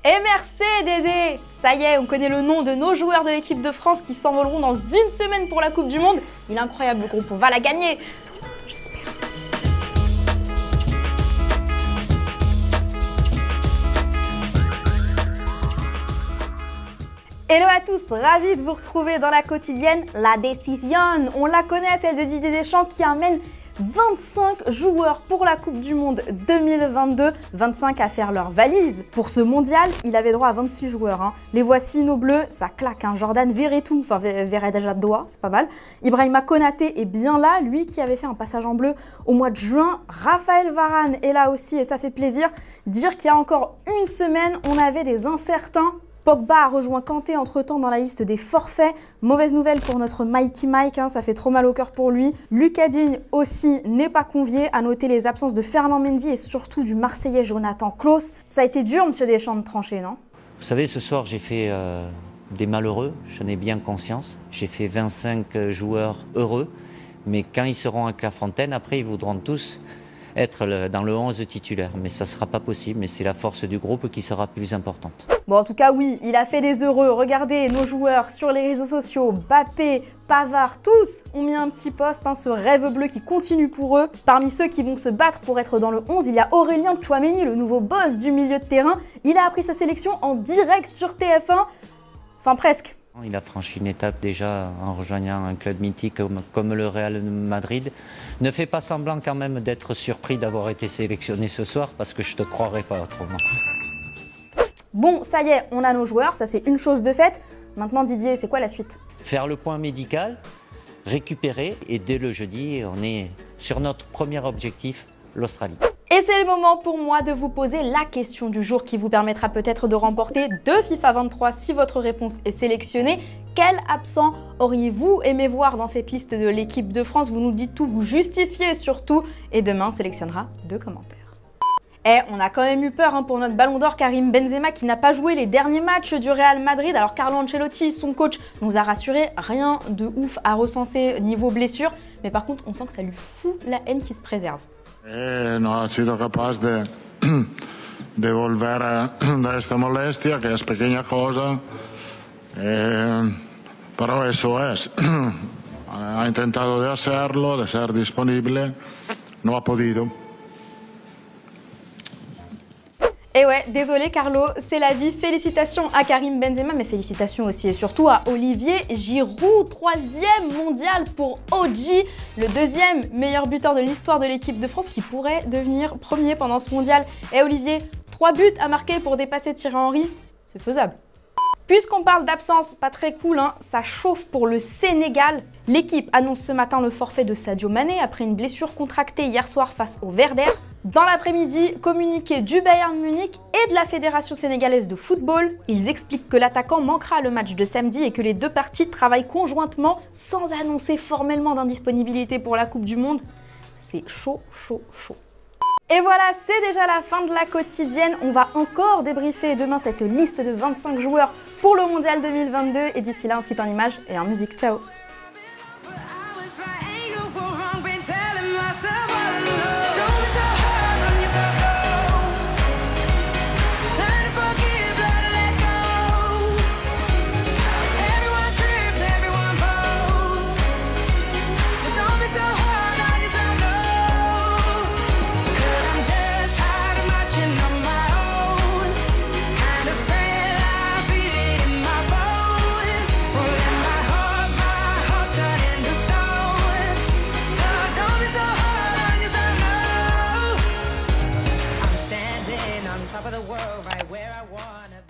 Et merci Dédé! Ça y est, on connaît le nom de nos joueurs de l'équipe de France qui s'envoleront dans une semaine pour la Coupe du Monde. Il est incroyable le groupe, on va la gagner! J'espère. Hello à tous, ravi de vous retrouver dans la quotidienne La Décision. On la connaît, celle de Didier Deschamps qui amène 25 joueurs pour la Coupe du Monde 2022, 25 à faire leur valise. Pour ce mondial, il avait droit à 26 joueurs. Les voici nos bleus, ça claque. Jordan Verretou, enfin Verretou, c'est pas mal. Ibrahima Konaté est bien là, lui qui avait fait un passage en bleu au mois de juin. Raphaël Varane est là aussi et ça fait plaisir. Dire qu'il y a encore une semaine, on avait des incertains. Pogba a rejoint Kanté entre-temps dans la liste des forfaits. Mauvaise nouvelle pour notre Mikey Mike, ça fait trop mal au cœur pour lui. Lucas Digne aussi n'est pas convié. À noter les absences de Ferland Mendy et surtout du Marseillais Jonathan Klaus. Ça a été dur, monsieur Deschamps, de trancher, non? Vous savez, ce soir, j'ai fait des malheureux, j'en ai bien conscience. J'ai fait 25 joueurs heureux, mais quand ils seront à Clairefontaine, après, ils voudront tous être dans le 11 titulaire. Mais ça ne sera pas possible, mais c'est la force du groupe qui sera plus importante. Bon, en tout cas, oui, il a fait des heureux. Regardez nos joueurs sur les réseaux sociaux, Mbappé, Pavard, tous ont mis un petit post, ce rêve bleu qui continue pour eux. Parmi ceux qui vont se battre pour être dans le 11, il y a Aurélien Tchouaméni, le nouveau boss du milieu de terrain. Il a appris sa sélection en direct sur TF1, enfin presque. Il a franchi une étape déjà en rejoignant un club mythique comme le Real Madrid. Ne fais pas semblant quand même d'être surpris d'avoir été sélectionné ce soir parce que je te croirais pas autrement. Bon, ça y est, on a nos joueurs, ça c'est une chose de faite. Maintenant Didier, c'est quoi la suite? Faire le point médical, récupérer et dès le jeudi, on est sur notre premier objectif, l'Australie. Et c'est le moment pour moi de vous poser la question du jour qui vous permettra peut-être de remporter 2 FIFA 23 si votre réponse est sélectionnée. Quel absent auriez-vous aimé voir dans cette liste de l'équipe de France? Vous nous dites tout, vous justifiez surtout et demain on sélectionnera 2 commentaires. Et on a quand même eu peur pour notre ballon d'or Karim Benzema qui n'a pas joué les derniers matchs du Real Madrid. Alors Carlo Ancelotti, son coach, nous a rassuré, rien de ouf à recenser niveau blessure. Mais par contre, on sent que ça lui fout la haine qui se préserve. No ha sido capaz de volver de esta molestia, que es pequeña cosa, pero eso es. Ha intentado de hacerlo, de ser disponible, no ha podido. Et ouais, désolé Carlo, c'est la vie. Félicitations à Karim Benzema, mais félicitations aussi et surtout à Olivier Giroud, 3e mondial pour OG, le 2e meilleur buteur de l'histoire de l'équipe de France qui pourrait devenir premier pendant ce mondial. Et Olivier, 3 buts à marquer pour dépasser Thierry Henry, c'est faisable. Puisqu'on parle d'absence, pas très cool, ça chauffe pour le Sénégal. L'équipe annonce ce matin le forfait de Sadio Mané après une blessure contractée hier soir face au Werder. Dans l'après-midi, communiqué du Bayern Munich et de la Fédération sénégalaise de football. Ils expliquent que l'attaquant manquera le match de samedi et que les 2 parties travaillent conjointement sans annoncer formellement d'indisponibilité pour la Coupe du Monde. C'est chaud, chaud, chaud. Et voilà, c'est déjà la fin de la quotidienne. On va encore débriefer demain cette liste de 25 joueurs pour le Mondial 2022. Et d'ici là, on se quitte en images et en musique. Ciao! Top of the world, right where I wanna